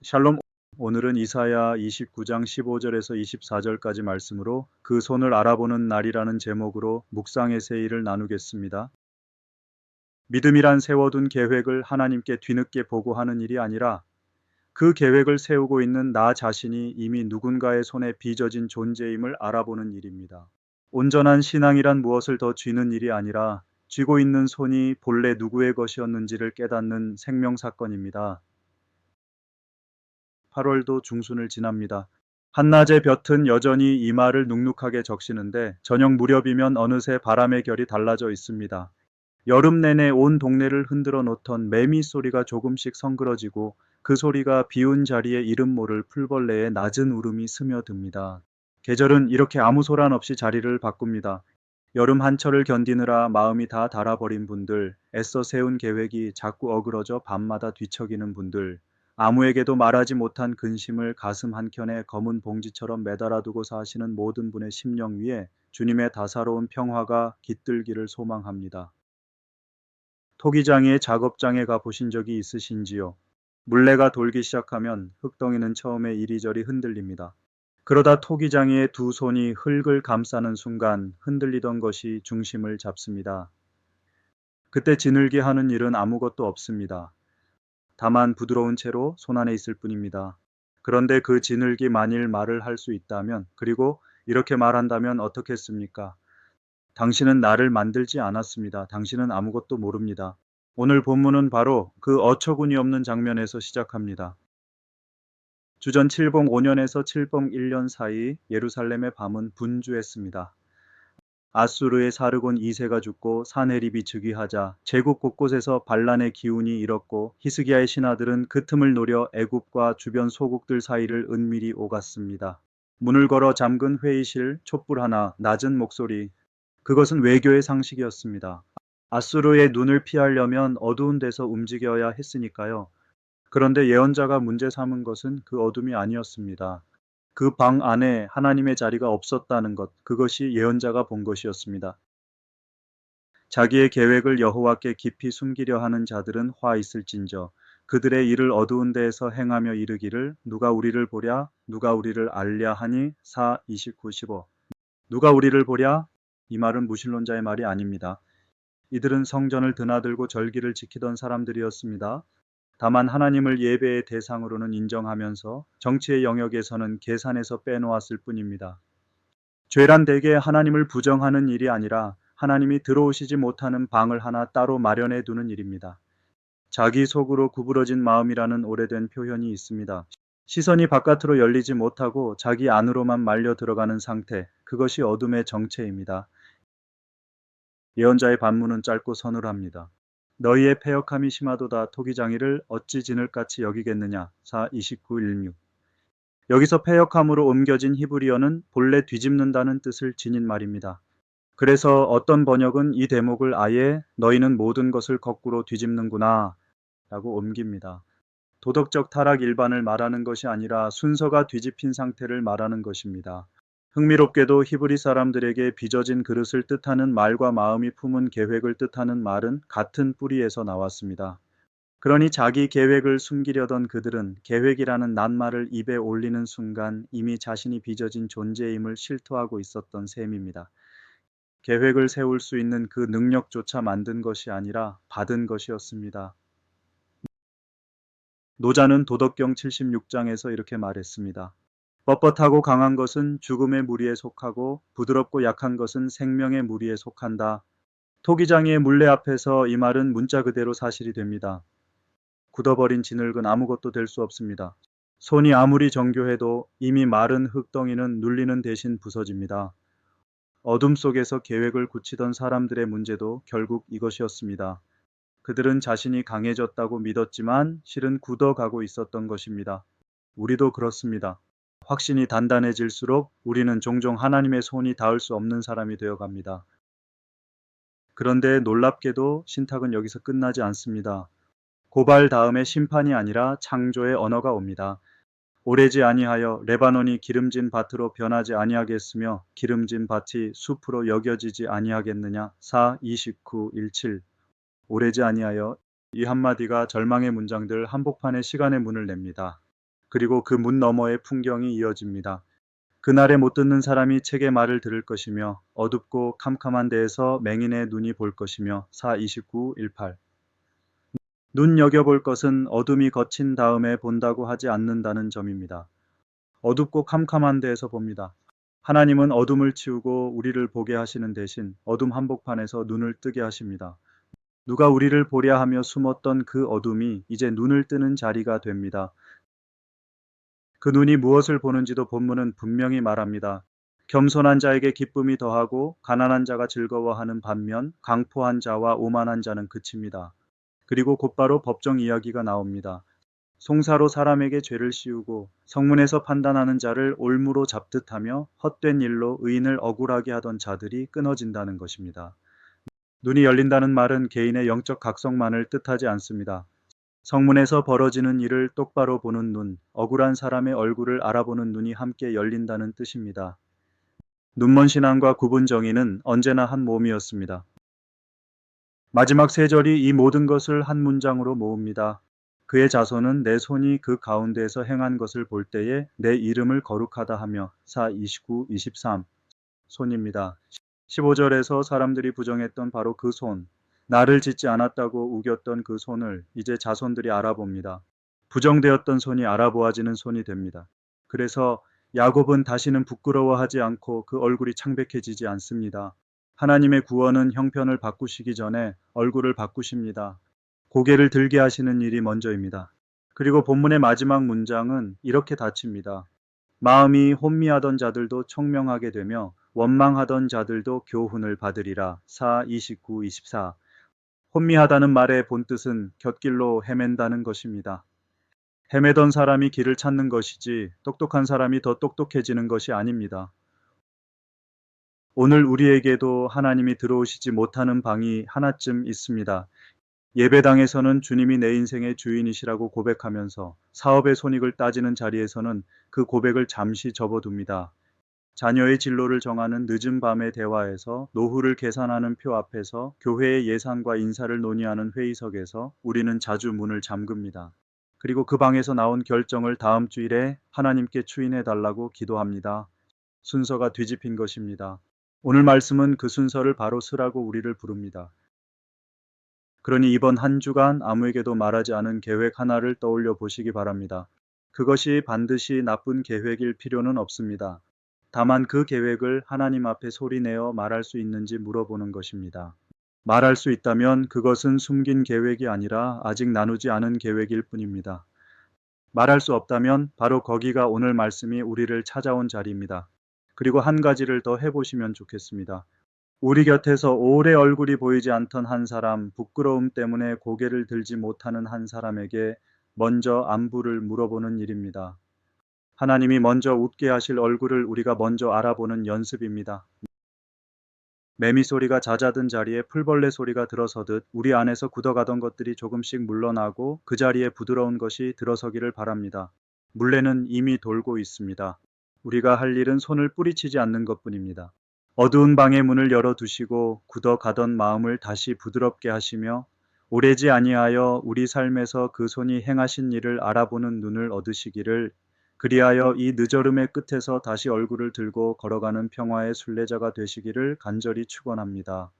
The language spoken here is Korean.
샬롬. 오늘은 이사야 29장 15절에서 24절까지 말씀으로 그 손을 알아보는 날이라는 제목으로 묵상의 세일을 나누겠습니다. 믿음이란 세워둔 계획을 하나님께 뒤늦게 보고하는 일이 아니라 그 계획을 세우고 있는 나 자신이 이미 누군가의 손에 빚어진 존재임을 알아보는 일입니다. 온전한 신앙이란 무엇을 더 쥐는 일이 아니라 쥐고 있는 손이 본래 누구의 것이었는지를 깨닫는 생명사건입니다. 8월도 중순을 지납니다. 한낮의 볕은 여전히 이마를 눅눅하게 적시는데 저녁 무렵이면 어느새 바람의 결이 달라져 있습니다. 여름 내내 온 동네를 흔들어 놓던 매미 소리가 조금씩 성그러지고 그 소리가 비운 자리에 이름 모를 풀벌레의 낮은 울음이 스며듭니다. 계절은 이렇게 아무 소란 없이 자리를 바꿉니다. 여름 한철을 견디느라 마음이 다 닳아버린 분들, 애써 세운 계획이 자꾸 어그러져 밤마다 뒤척이는 분들, 아무에게도 말하지 못한 근심을 가슴 한켠에 검은 봉지처럼 매달아두고 사시는 모든 분의 심령 위에 주님의 다사로운 평화가 깃들기를 소망합니다. 토기장의 작업장에 가 보신 적이 있으신지요? 물레가 돌기 시작하면 흙덩이는 처음에 이리저리 흔들립니다. 그러다 토기장의 두 손이 흙을 감싸는 순간 흔들리던 것이 중심을 잡습니다. 그때 지늘게 하는 일은 아무것도 없습니다. 다만 부드러운 채로 손안에 있을 뿐입니다. 그런데 그 지늘기 만일 말을 할 수 있다면, 그리고 이렇게 말한다면 어떻겠습니까? 당신은 나를 만들지 않았습니다. 당신은 아무것도 모릅니다. 오늘 본문은 바로 그 어처구니 없는 장면에서 시작합니다. 주전 705년에서 701년 사이 예루살렘의 밤은 분주했습니다. 아수르의 사르곤 2세가 죽고 사네립이 즉위하자 제국 곳곳에서 반란의 기운이 일었고 히스기야의 신하들은 그 틈을 노려 애굽과 주변 소국들 사이를 은밀히 오갔습니다. 문을 걸어 잠근 회의실, 촛불 하나, 낮은 목소리, 그것은 외교의 상식이었습니다. 아수르의 눈을 피하려면 어두운 데서 움직여야 했으니까요. 그런데 예언자가 문제 삼은 것은 그 어둠이 아니었습니다. 그 방 안에 하나님의 자리가 없었다는 것, 그것이 예언자가 본 것이었습니다. 자기의 계획을 여호와께 깊이 숨기려 하는 자들은 화 있을진저, 그들의 일을 어두운 데에서 행하며 이르기를 누가 우리를 보랴, 누가 우리를 알랴 하니. 4:29-15. 누가 우리를 보랴? 이 말은 무신론자의 말이 아닙니다. 이들은 성전을 드나들고 절기를 지키던 사람들이었습니다. 다만 하나님을 예배의 대상으로는 인정하면서 정치의 영역에서는 계산해서 빼놓았을 뿐입니다. 죄란 대개 하나님을 부정하는 일이 아니라 하나님이 들어오시지 못하는 방을 하나 따로 마련해 두는 일입니다. 자기 속으로 구부러진 마음이라는 오래된 표현이 있습니다. 시선이 바깥으로 열리지 못하고 자기 안으로만 말려 들어가는 상태, 그것이 어둠의 정체입니다. 예언자의 반문은 짧고 서늘합니다. 너희의 패역함이 심하도다. 토기장이를 어찌 지늘같이 여기겠느냐. 4:29-16. 여기서 패역함으로 옮겨진 히브리어는 본래 뒤집는다는 뜻을 지닌 말입니다. 그래서 어떤 번역은 이 대목을 아예 너희는 모든 것을 거꾸로 뒤집는구나 라고 옮깁니다. 도덕적 타락 일반을 말하는 것이 아니라 순서가 뒤집힌 상태를 말하는 것입니다. 흥미롭게도 히브리 사람들에게 빚어진 그릇을 뜻하는 말과 마음이 품은 계획을 뜻하는 말은 같은 뿌리에서 나왔습니다. 그러니 자기 계획을 숨기려던 그들은 계획이라는 낱말을 입에 올리는 순간 이미 자신이 빚어진 존재임을 실토하고 있었던 셈입니다. 계획을 세울 수 있는 그 능력조차 만든 것이 아니라 받은 것이었습니다. 노자는 도덕경 76장에서 이렇게 말했습니다. 뻣뻣하고 강한 것은 죽음의 무리에 속하고 부드럽고 약한 것은 생명의 무리에 속한다. 토기장이의 물레 앞에서 이 말은 문자 그대로 사실이 됩니다. 굳어버린 진흙은 아무것도 될 수 없습니다. 손이 아무리 정교해도 이미 마른 흙덩이는 눌리는 대신 부서집니다. 어둠 속에서 계획을 굳히던 사람들의 문제도 결국 이것이었습니다. 그들은 자신이 강해졌다고 믿었지만 실은 굳어가고 있었던 것입니다. 우리도 그렇습니다. 확신이 단단해질수록 우리는 종종 하나님의 손이 닿을 수 없는 사람이 되어갑니다. 그런데 놀랍게도 신탁은 여기서 끝나지 않습니다. 고발 다음에 심판이 아니라 창조의 언어가 옵니다. 오래지 아니하여 레바논이 기름진 밭으로 변하지 아니하겠으며 기름진 밭이 숲으로 여겨지지 아니하겠느냐. 4:29-17. 오래지 아니하여, 이 한마디가 절망의 문장들 한복판에 시간의 문을 냅니다. 그리고 그 문 너머의 풍경이 이어집니다. 그날에 못 듣는 사람이 책의 말을 들을 것이며 어둡고 캄캄한 데에서 맹인의 눈이 볼 것이며 4:29-18 눈여겨볼 것은 어둠이 거친 다음에 본다고 하지 않는다는 점입니다. 어둡고 캄캄한 데에서 봅니다. 하나님은 어둠을 치우고 우리를 보게 하시는 대신 어둠 한복판에서 눈을 뜨게 하십니다. 누가 우리를 보랴 하며 숨었던 그 어둠이 이제 눈을 뜨는 자리가 됩니다. 그 눈이 무엇을 보는지도 본문은 분명히 말합니다. 겸손한 자에게 기쁨이 더하고 가난한 자가 즐거워하는 반면 강포한 자와 오만한 자는 그칩니다. 그리고 곧바로 법정 이야기가 나옵니다. 송사로 사람에게 죄를 씌우고 성문에서 판단하는 자를 올무로 잡듯 하며 헛된 일로 의인을 억울하게 하던 자들이 끊어진다는 것입니다. 눈이 열린다는 말은 개인의 영적 각성만을 뜻하지 않습니다. 성문에서 벌어지는 일을 똑바로 보는 눈, 억울한 사람의 얼굴을 알아보는 눈이 함께 열린다는 뜻입니다. 눈먼 신앙과 구분 정의는 언제나 한 몸이었습니다. 마지막 세 절이 이 모든 것을 한 문장으로 모읍니다. 그의 자손은 내 손이 그 가운데에서 행한 것을 볼 때에 내 이름을 거룩하다 하며 4:29-23 손입니다. 15절에서 사람들이 부정했던 바로 그 손, 나를 짓지 않았다고 우겼던 그 손을 이제 자손들이 알아봅니다. 부정되었던 손이 알아보아지는 손이 됩니다. 그래서 야곱은 다시는 부끄러워하지 않고 그 얼굴이 창백해지지 않습니다. 하나님의 구원은 형편을 바꾸시기 전에 얼굴을 바꾸십니다. 고개를 들게 하시는 일이 먼저입니다. 그리고 본문의 마지막 문장은 이렇게 닫힙니다. 마음이 혼미하던 자들도 청명하게 되며 원망하던 자들도 교훈을 받으리라. 4:29-24 혼미하다는 말의 본뜻은 곁길로 헤맨다는 것입니다. 헤매던 사람이 길을 찾는 것이지 똑똑한 사람이 더 똑똑해지는 것이 아닙니다. 오늘 우리에게도 하나님이 들어오시지 못하는 방이 하나쯤 있습니다. 예배당에서는 주님이 내 인생의 주인이시라고 고백하면서 사업의 손익을 따지는 자리에서는 그 고백을 잠시 접어둡니다. 자녀의 진로를 정하는 늦은 밤의 대화에서 노후를 계산하는 표 앞에서 교회의 예산과 인사를 논의하는 회의석에서 우리는 자주 문을 잠급니다. 그리고 그 방에서 나온 결정을 다음 주일에 하나님께 추인해 달라고 기도합니다. 순서가 뒤집힌 것입니다. 오늘 말씀은 그 순서를 바로 쓰라고 우리를 부릅니다. 그러니 이번 한 주간 아무에게도 말하지 않은 계획 하나를 떠올려 보시기 바랍니다. 그것이 반드시 나쁜 계획일 필요는 없습니다. 다만 그 계획을 하나님 앞에 소리내어 말할 수 있는지 물어보는 것입니다. 말할 수 있다면 그것은 숨긴 계획이 아니라 아직 나누지 않은 계획일 뿐입니다. 말할 수 없다면 바로 거기가 오늘 말씀이 우리를 찾아온 자리입니다. 그리고 한 가지를 더 해보시면 좋겠습니다. 우리 곁에서 오래 얼굴이 보이지 않던 한 사람, 부끄러움 때문에 고개를 들지 못하는 한 사람에게 먼저 안부를 물어보는 일입니다. 하나님이 먼저 웃게 하실 얼굴을 우리가 먼저 알아보는 연습입니다. 매미 소리가 잦아든 자리에 풀벌레 소리가 들어서듯 우리 안에서 굳어가던 것들이 조금씩 물러나고 그 자리에 부드러운 것이 들어서기를 바랍니다. 물레는 이미 돌고 있습니다. 우리가 할 일은 손을 뿌리치지 않는 것뿐입니다. 어두운 방의 문을 열어두시고 굳어가던 마음을 다시 부드럽게 하시며 오래지 아니하여 우리 삶에서 그 손이 행하신 일을 알아보는 눈을 얻으시기를, 그리하여 이 늦어름의 끝에서 다시 얼굴을 들고 걸어가는 평화의 순례자가 되시기를 간절히 축원합니다.